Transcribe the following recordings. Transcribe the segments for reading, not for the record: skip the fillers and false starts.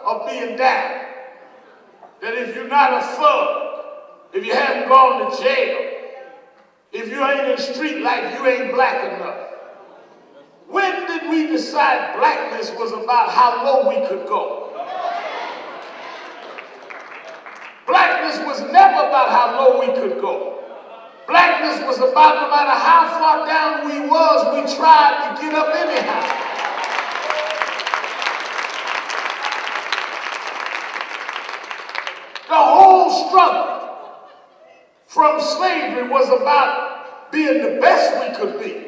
of being down. That if you're not a thug, if you haven't gone to jail, if you ain't in street life, you ain't black enough. When did we decide blackness was about how low we could go? Blackness was never about how low we could go. Blackness was about no matter how far down we was, we tried to get up anyhow. The whole struggle from slavery was about being the best we could be.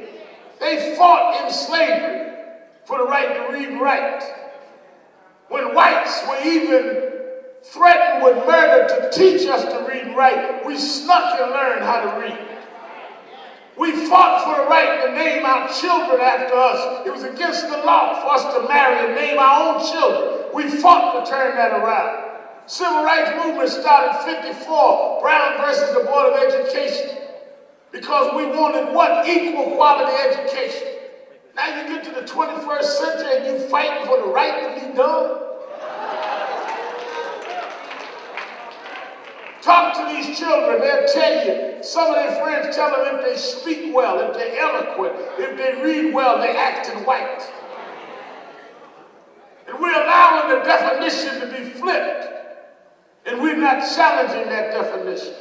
They fought in slavery for the right to read and write. When whites were even threatened with murder to teach us to read and write, we snuck and learned how to read. We fought for the right to name our children after us. It was against the law for us to marry and name our own children. We fought to turn that around. Civil rights movement started in '54, Brown versus the Board of Education, because we wanted what? Equal quality education. Now you get to the 21st century and you fighting for the right to be done? Talk to these children, they'll tell you. Some of their friends tell them if they speak well, if they're eloquent, if they read well, they acting white. And we're allowing the definition to be flipped. And we're not challenging that definition.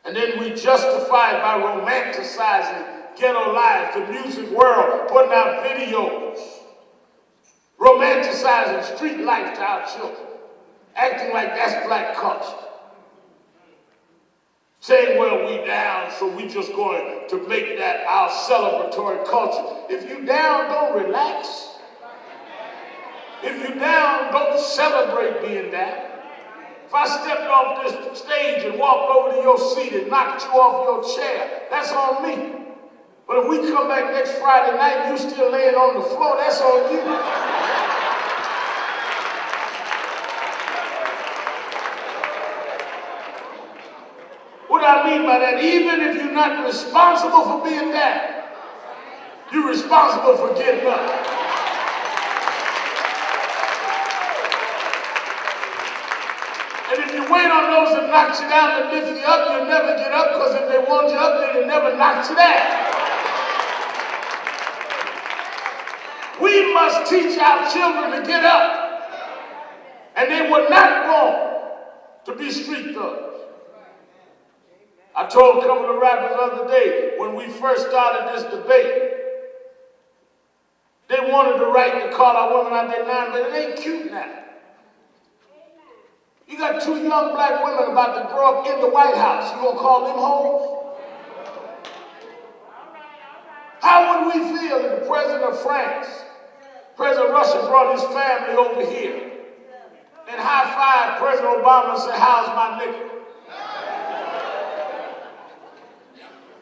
And then we justify it by romanticizing ghetto life, the music world, putting out videos, romanticizing street life to our children, acting like that's black culture. Saying, well, we down, so we just going to make that our celebratory culture. If you down, don't relax. If you down, don't celebrate being down. If I stepped off this stage and walked over to your seat and knocked you off your chair, that's on me. But if we come back next Friday night and you still laying on the floor, that's on you. What do I mean by that? Even if you're not responsible for being down, you're responsible for getting up. And if you wait on those that knock you down to lift you up, you'll never get up, because if they want you up, they'll never knock you down. We must teach our children to get up. And they were not born to be street thugs. I told a couple of rappers the other day, when we first started this debate, they wanted the right to call our women out their name, but it ain't cute now. You got two young black women about to grow up in the White House. You gonna call them hoes? How would we feel if the president of France, President Russia, brought his family over here and high-fived President Obama and said, how's my nigga?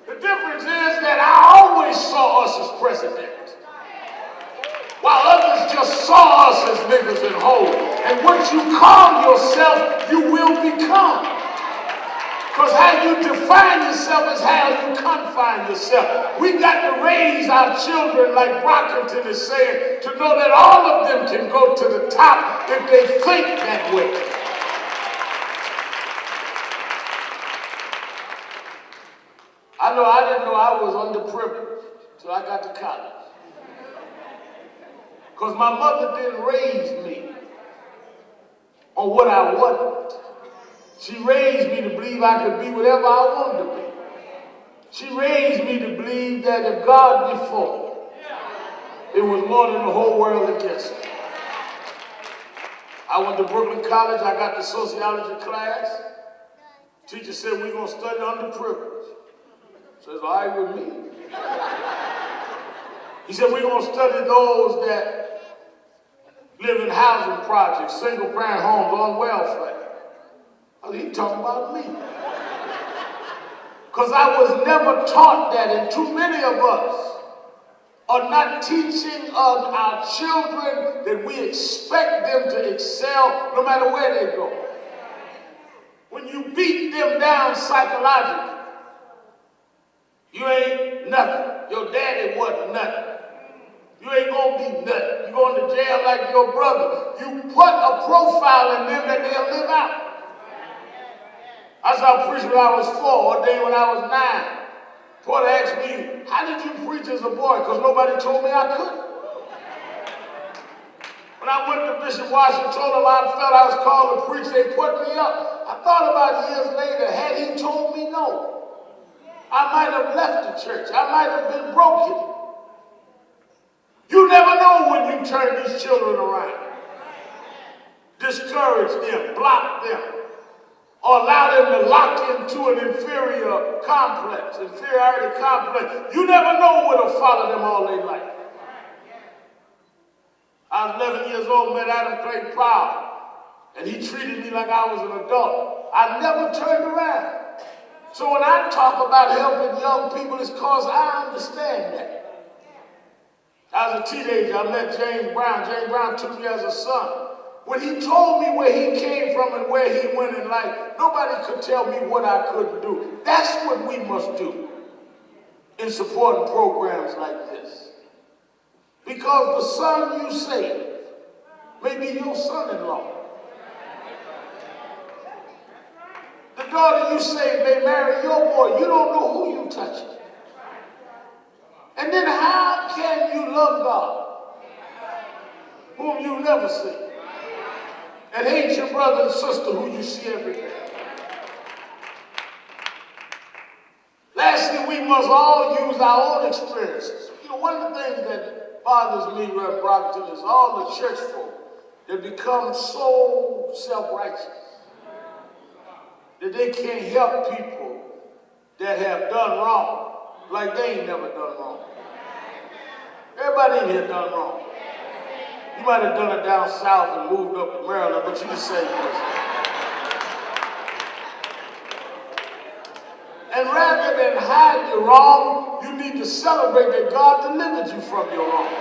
The difference is that I always saw us as president, while others just saw us as niggas and hoes. And what you call yourself, you will become. Because how you define yourself is how you confine yourself. We got to raise our children, like Brockington is saying, to know that all of them can go to the top if they think that way. I didn't know I was underprivileged till I got to college. Because my mother didn't raise me on what I wanted. She raised me to believe I could be whatever I wanted to be. She raised me to believe that if God be for me, it was more than the whole world against me. I went to Brooklyn College. I got the sociology class. Teacher said, we're going to study underprivileged. Says, all right with me. He said, we're going to study those that live in housing projects, single parent homes, on welfare. I said, he talking about me. Because I was never taught that, and too many of us are not teaching our children that we expect them to excel no matter where they go. When you beat them down psychologically, you ain't nothing. Your daddy wasn't nothing. You ain't gonna be nothing. You going to jail like your brother. You put a profile in them that they'll live out. I started preaching when I was 4, ordained when I was 9. Porter asked me, how did you preach as a boy? Because nobody told me I couldn't. When I went to Bishop Washington, told him I felt I was called to preach, they put me up. I thought about years later, had he told me no, I might have left the church. I might have been broken. You never know when you turn these children around. Discourage them, block them, or allow them to lock into an inferiority complex. You never know what'll follow them all their life. I was 11 years old, met Adam Clay Powell, and he treated me like I was an adult. I never turned around. So when I talk about helping young people, it's because I understand that. I was a teenager, I met James Brown. James Brown took me as a son. When he told me where he came from and where he went in life, nobody could tell me what I couldn't do. That's what we must do in supporting programs like this. Because the son you save may be your son-in-law. The daughter you save may marry your boy. You don't know who you touching. And then how can you love God, whom you never see, and hate your brother and sister who you see every day? Lastly, we must all use our own experiences. You know, one of the things that bothers me, Reverend Brockton, is all the church folk that become so self-righteous that they can't help people that have done wrong like they ain't never done wrong. Everybody in here done wrong. You might have done it down south and moved up to Maryland, but you the same person. And rather than hide your wrong, you need to celebrate that God delivered you from your wrong.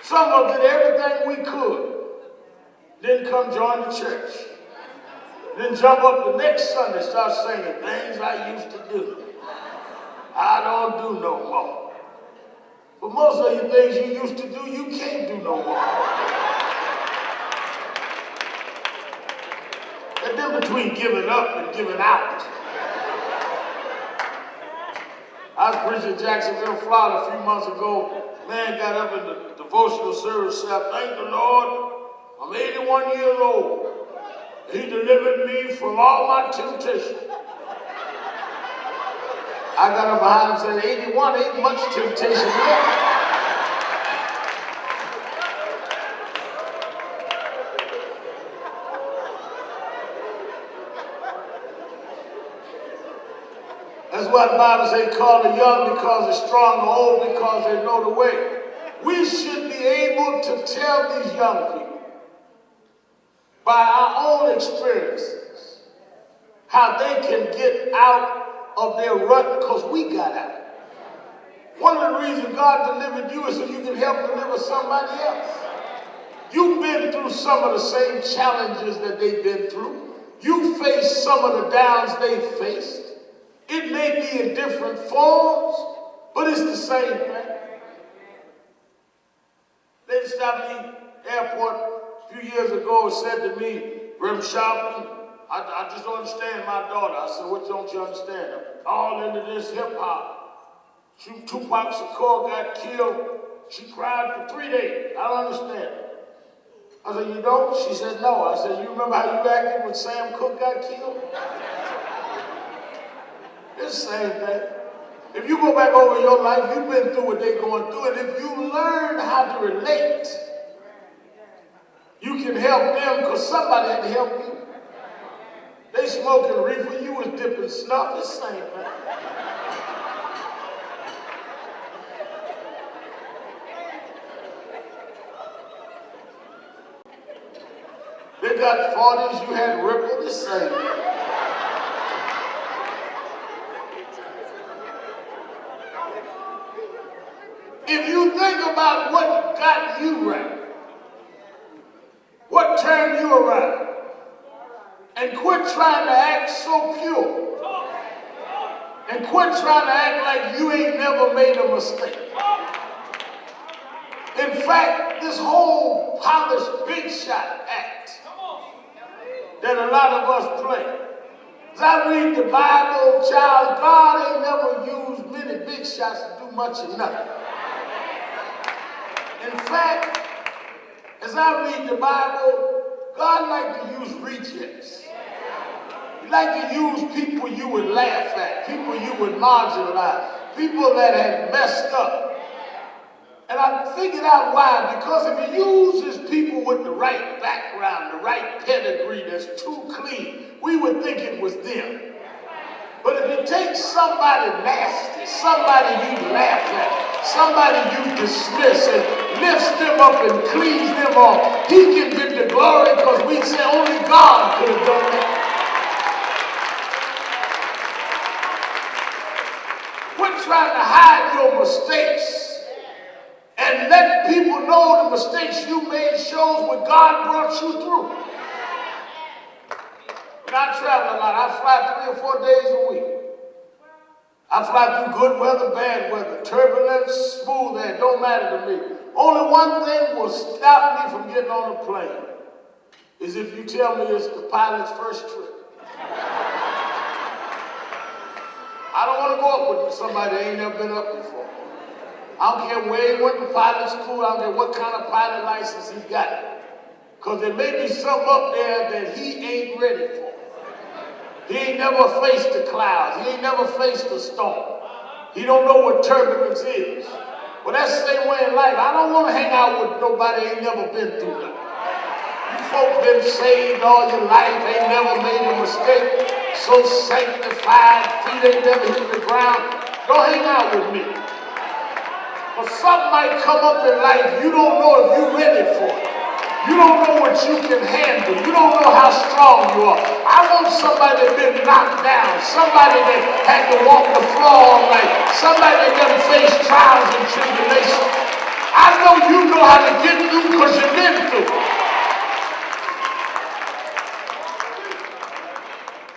Some of us did everything we could, then come join the church. Then jump up the next Sunday, start singing things I used to do. I don't do no more. But most of the things you used to do, you can't do no more. The difference between giving up and giving out. I was preaching in Jacksonville, Florida a few months ago. Man got up in the devotional service and said, thank the Lord, I'm 81 years old. He delivered me from all my temptation. I got up behind him and said, 81 ain't much temptation left. That's why the Bible says, call the young because they're strong, the old because they know the way. We should be able to tell these young people by our own experiences how they can get out of their rut because we got out. One of the reasons God delivered you is so you can help deliver somebody else. You've been through some of the same challenges that they've been through. You faced some of the downs they faced. It may be in different forms, but it's the same thing. They stopped me at the airport a few years ago and said to me, Reverend Sharpton, I just don't understand my daughter. I said, what don't you understand? All into this hip-hop. Tupac Shakur got killed. She cried for 3 days. I don't understand. I said, you don't? She said, no. I said, you remember how you acted when Sam Cooke got killed? It's the same thing. If you go back over your life, you've been through what they're going through, and if you learn how to relate, you can help them because somebody had to help you. They smoking reefer, you was dipping snuff, it's the same thing. They got 40s, you had Ripple, the same thing. If you think about what got you right, what turned you around, and quit trying to act so pure, And quit trying to act like you ain't never made a mistake. In fact, this whole polished big shot act that a lot of us play. As I read the Bible, child, God ain't never used many big shots to do much of nothing. In fact, as I read the Bible, God like to use rejects. He like to use people you would laugh at, people you would marginalize, people that had messed up. And I figured out why, because if he uses people with the right background, the right pedigree that's too clean, we would think it was them. But if he takes somebody nasty, somebody you laugh at, somebody you dismiss and lifts them up and cleans them off, he can get the glory because we say only God could have done that. Quit trying to hide your mistakes. And let people know the mistakes you made shows what God brought you through. When I travel a lot, I fly 3 or 4 days a week. I fly through good weather, bad weather, turbulence, smooth air, don't matter to me. Only one thing will stop me from getting on a plane is if you tell me it's the pilot's first trip. I don't want to go up with somebody that ain't never been up before. I don't care where he went to pilot school. I don't care what kind of pilot license he got. Because there may be something up there that he ain't ready for. He ain't never faced the clouds. He ain't never faced the storm. He don't know what turbulence is. But that's the same way in life. I don't want to hang out with nobody that ain't never been through that. You folk been saved all your life, ain't never made a mistake, so sanctified, feet ain't never hit the ground. Don't hang out with me. But something might come up in life you don't know if you're ready for it. You don't know what you can handle. You don't know how strong you are. I want somebody that's been knocked down. Somebody that had to walk the floor all night. Somebody that done faced trials and tribulations. I know you know how to get through because you've been through.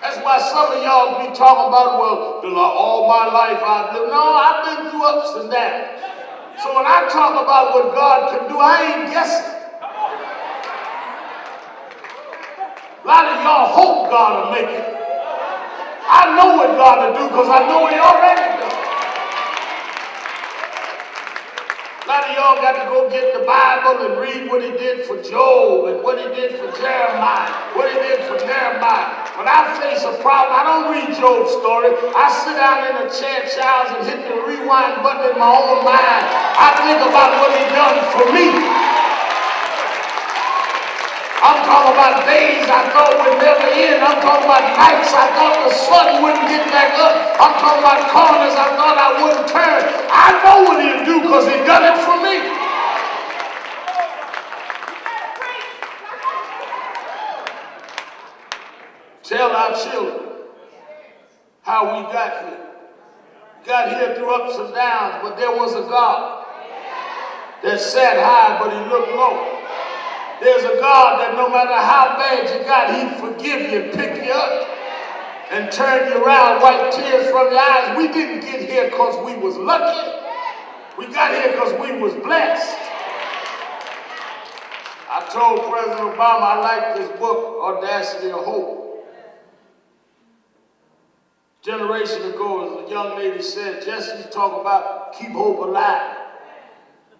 That's why some of y'all be talking about, well, all my life I've lived. No, I've been through ups and downs. So when I talk about what God can do, I ain't guessing. A lot of y'all hope God will make it. I know what God will do because I know what he already done. A lot of y'all got to go get the Bible and read what he did for Job and what he did for Jeremiah, what he did for Nehemiah. When I face a problem, I don't read Job's story. I sit down in a chair, Charles, and hit the rewind button in my own mind. I think about what he done for me. I'm talking about days I thought would never end. I'm talking about nights I thought the sun wouldn't get back up. I'm talking about corners I thought I wouldn't turn. I know what he'll do because he done it for me. Tell our children how we got here. We got here through ups and downs, but there was a God that sat high, but he looked low. There's a God that no matter how bad you got, he'd forgive you and pick you up and turn you around, wipe tears from your eyes. We didn't get here because we was lucky. We got here because we was blessed. I told President Obama I like this book, Audacity of Hope. A generation ago, a young lady said, Jesse, talk about keep hope alive.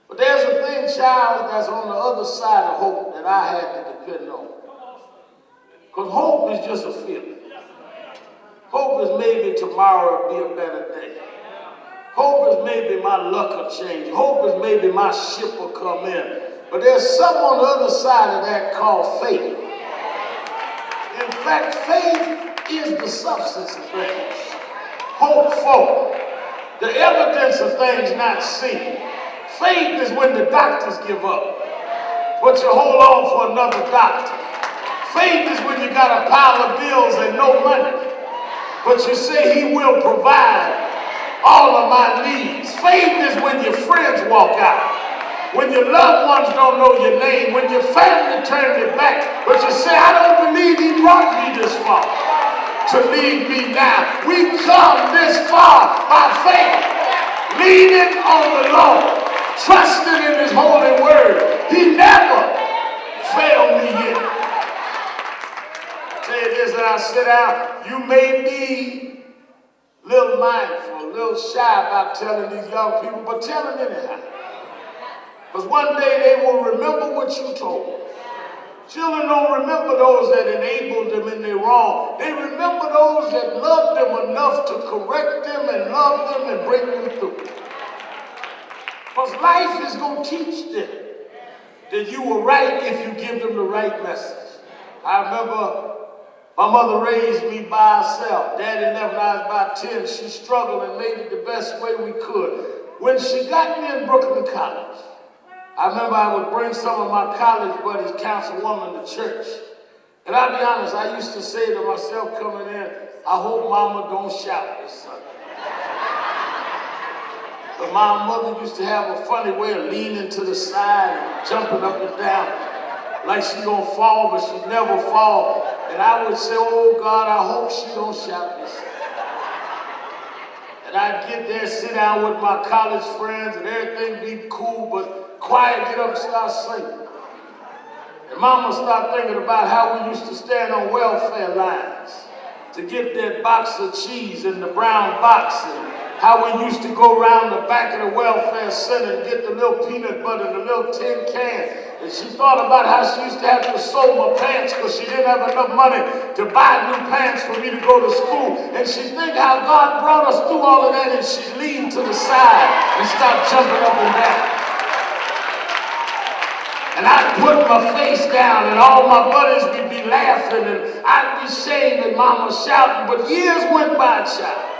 But there's a thing, child, that's on the other side of hope that I had to depend on. Because hope is just a feeling. Hope is maybe tomorrow will be a better day. Hope is maybe my luck will change. Hope is maybe my ship will come in. But there's something on the other side of that called faith. In fact, faith is the substance of things. Hope for the evidence of things not seen. Faith is when the doctors give up, but you hold on for another doctor. Faith is when you got a pile of bills and no money, but you say he will provide all of my needs. Faith is when your friends walk out, when your loved ones don't know your name, when your family turn your back, but you say, I don't believe he brought me this far. to lead me now. We come this far by faith, leaning on the Lord, trusting in his holy word. He never failed me yet. I tell you this, and I sit down, you may be a little mindful, a little shy about telling these young people, but tell them anyhow. Because one day they will remember what you told them. Children don't remember those that enabled them in their wrong. They remember those that loved them enough to correct them and love them and bring them through. Because life is going to teach them that you were right if you give them the right message. I remember my mother raised me by herself. Daddy left when I was about 10. She struggled and made it the best way we could. When she got me in Brooklyn College, I remember I would bring some of my college buddies, councilwoman, to church. And I'll be honest, I used to say to myself coming in, I hope mama don't shout this Sunday. But my mother used to have a funny way of leaning to the side and jumping up and down like she gonna fall, but she never fall. And I would say, oh God, I hope she don't shout this Sunday. And I'd get there, sit down with my college friends, and everything be cool, but quiet, get up and start singing. And mama started thinking about how we used to stand on welfare lines to get that box of cheese in the brown box, and how we used to go around the back of the welfare center and get the little peanut butter and the little tin can. And she thought about how she used to have to sew my pants because she didn't have enough money to buy new pants for me to go to school. And she think how God brought us through all of that, and she leaned to the side and started jumping up and down. And I'd put my face down, and all my buddies would be laughing, and I'd be ashamed that mama shouting. But years went by, child.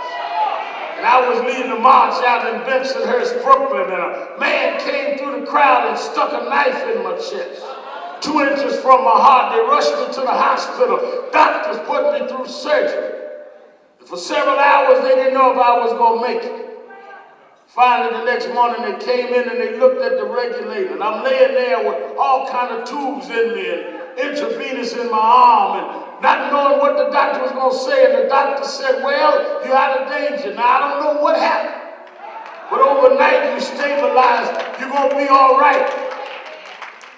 And I was leading the march out in Bensonhurst, Brooklyn, and a man came through the crowd and stuck a knife in my chest. 2 inches from my heart. They rushed me to the hospital. Doctors put me through surgery. And for several hours, they didn't know if I was going to make it. Finally, the next morning, they came in and they looked at the regulator. And I'm laying there with all kind of tubes in me and intravenous in my arm, and not knowing what the doctor was going to say. And the doctor said, well, you're out of danger. Now, I don't know what happened, but overnight you stabilized. You're going to be all right.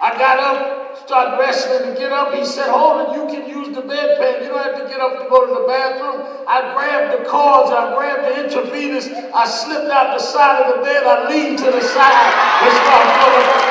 I got up, started wrestling to get up. He said, hold it, you can use the bedpan. You don't have to get up to go to the bathroom. I grabbed the cords, I grabbed the intravenous. I slipped out the side of the bed. I leaned to the side and started pulling up.